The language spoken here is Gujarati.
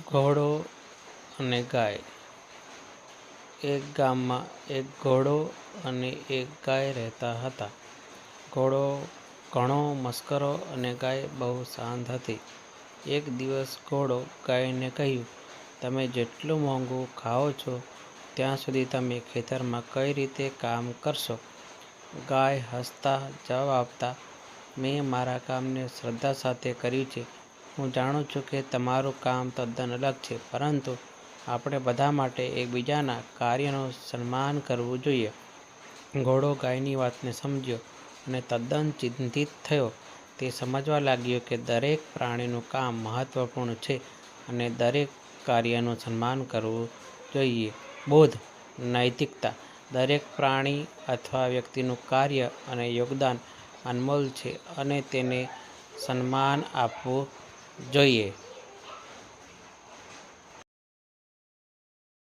ઘોડો અને ગાય. એક ગામમાં એક ઘોડો અને એક ગાય રહેતા હતા. ઘોડો ઘણો મસ્કરો અને ગાય બહુ શાંત હતી. એક દિવસ ઘોડો ગાયને કહ્યું, "તમે જેટલું મોંઘું ખાઓ છો ત્યાં સુધી તમે ખેતરમાં કઈ રીતે કામ કરશો?" ગાય હસતા જવાબ આપતા, "મેં મારા કામને શ્રદ્ધા સાથે કર્યું છે. હું જાણું છું કે તમારું કામ તદ્દન અલગ છે, પરંતુ આપણે બધા માટે એકબીજાના કાર્યનું સન્માન કરવું જોઈએ." ઘોડો ગાયની વાતને સમજ્યો અને તદ્દન ચિંતિત થયો. તે સમજવા લાગ્યો કે દરેક પ્રાણીનું કામ મહત્વપૂર્ણ છે અને દરેક કાર્યનું સન્માન કરવું જોઈએ. બોધ: નૈતિકતા. દરેક પ્રાણી અથવા વ્યક્તિનું કાર્ય અને યોગદાન અનમોલ છે અને તેને સન્માન આપવું જોઈએ.